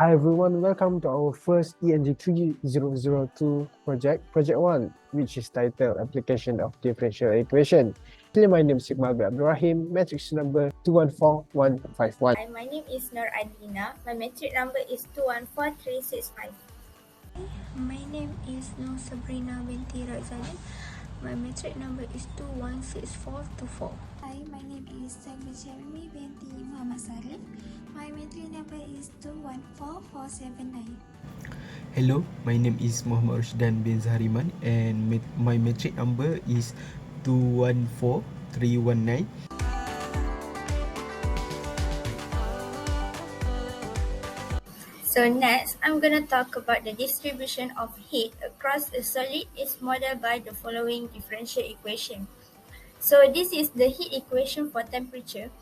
Hi everyone, welcome to our first ENG3002 project 1, which is titled Application of Differential Equation. My name is Iqbal Abdurrahim, matrix number 214151. Hi, my name is Nur Adina. My metric number is 214365. My name is Nur Sabrina binti Razali. My metric number is 216424. Hi, my name is Sagar Jeremy binti Muhammad Salif. My metric number is 214479. Hello, my name is Muhammad Rushdan bin Zahariman and my metric number is 214319. So next, I'm going to talk about the distribution of heat across a solid is modeled by the following differential equation. So this is the heat equation for temperature,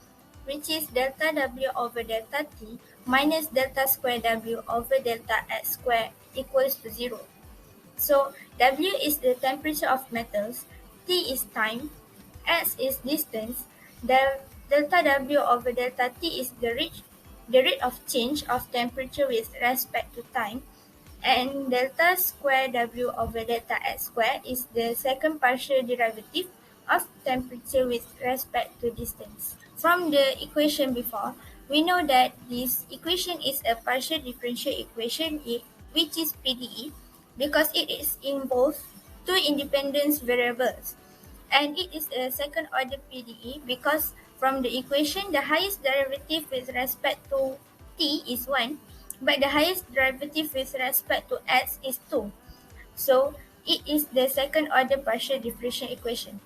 which is delta W over delta T minus delta square W over delta X square equals to 0. So W is the temperature of metals, T is time, X is distance, delta W over delta T is the rate of change of temperature with respect to time, and delta square W over delta X square is the second partial derivative of temperature with respect to distance. From the equation before, we know that this equation is a partial differential equation which is PDE because it involves two independent variables, and it is a second order PDE because from the equation the highest derivative with respect to t is 1, but the highest derivative with respect to x is 2. So it is the second order partial differential equation.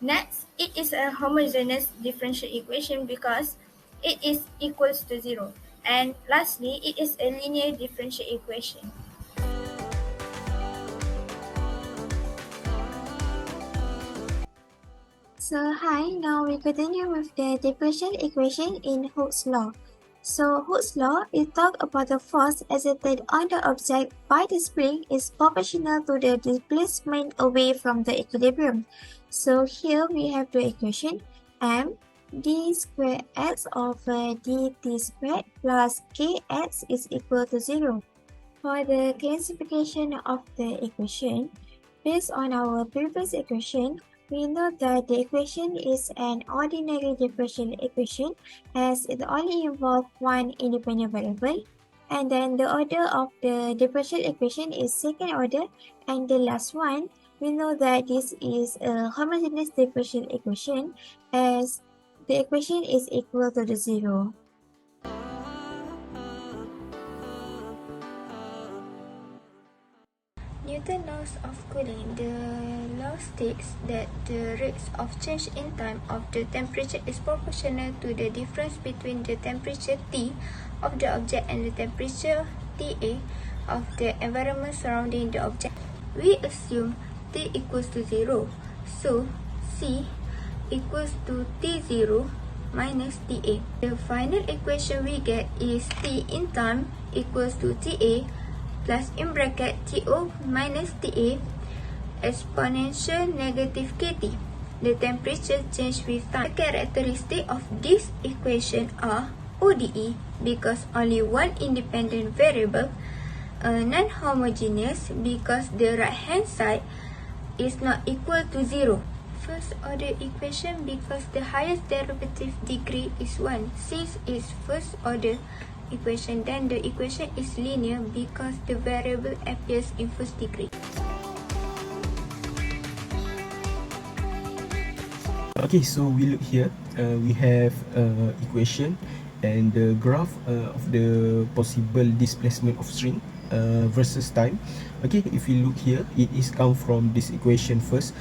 Next, it is a homogeneous differential equation because it is equals to 0. And lastly, it is a linear differential equation. So hi, now we continue with the differential equation in Hooke's law. So Hooke's law is talk about the force exerted on the object by the spring is proportional to the displacement away from the equilibrium. So here we have the equation m d squared x over dt squared plus kx is equal to 0. For the classification of the equation, based on our previous equation, we know that the equation is an ordinary differential equation as it only involves one independent variable, and then the order of the differential equation is second order, and the last one, we know that this is a homogeneous differential equation as the equation is equal to the 0. Newton's laws of cooling. The law states that the rates of change in time of the temperature is proportional to the difference between the temperature T of the object and the temperature TA of the environment surrounding the object. We assume T equals to 0, so C equals to T0 minus TA. The final equation we get is T in time equals to TA plus in bracket TO minus TA exponential negative KT. The temperature change with time. The characteristics of this equation are ODE because only one independent variable, non-homogeneous because the right-hand side is not equal to 0. First order equation because the highest derivative degree is 1. Since it's first order equation, then the equation is linear because the variable appears in first degree. Okay, so we look here. We have equation and the graph of the possible displacement of string versus time. Okay, if you look here, it is come from this equation first.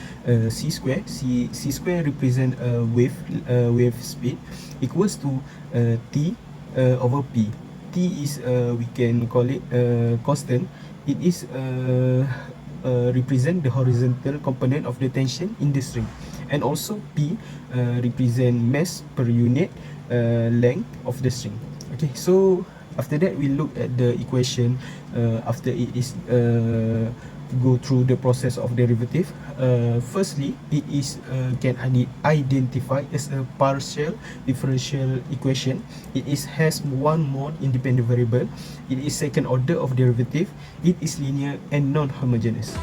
C square represent wave speed equals to t over p. T is we can call it constant. It is represent the horizontal component of the tension in the string, and also P represent mass per unit length of the string. Okay, so after that we look at the equation after it is go through the process of derivative. Firstly, it is can identify as a partial differential equation. It is has one mode independent variable. It is second order of derivative. It is linear and non-homogeneous.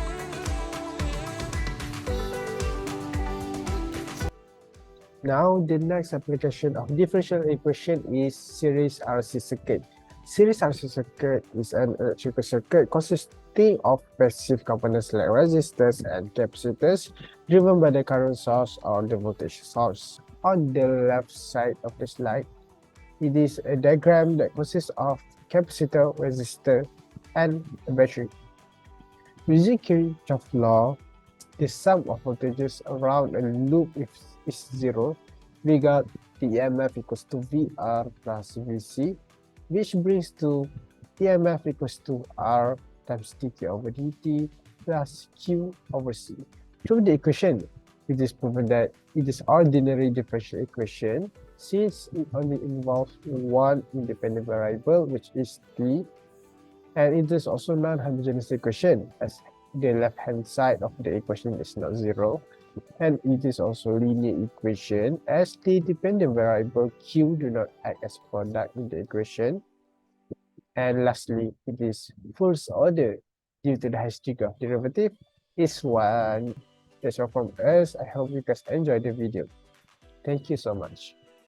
Now, the next application of differential equation is series RC circuit. Series RC circuit is an electrical circuit consisting of passive components like resistors and capacitors driven by the current source or the voltage source. On the left side of the slide, it is a diagram that consists of capacitor, resistor, and a battery. Using Kirchhoff's law, the sum of voltages around a loop is zero. We got the EMF equals to VR plus VC, which brings to EMF equals to R times dt over dt plus Q over C. Through the equation, it is proven that it is ordinary differential equation since it only involves one independent variable, which is t, and it is also non-homogeneous equation as the left-hand side of the equation is not zero, and it is also linear equation as the dependent variable q do not act as product in the equation. And lastly, it is first order due to the highest degree of derivative is 1. That's all from us. I hope you guys enjoyed the video. Thank you so much.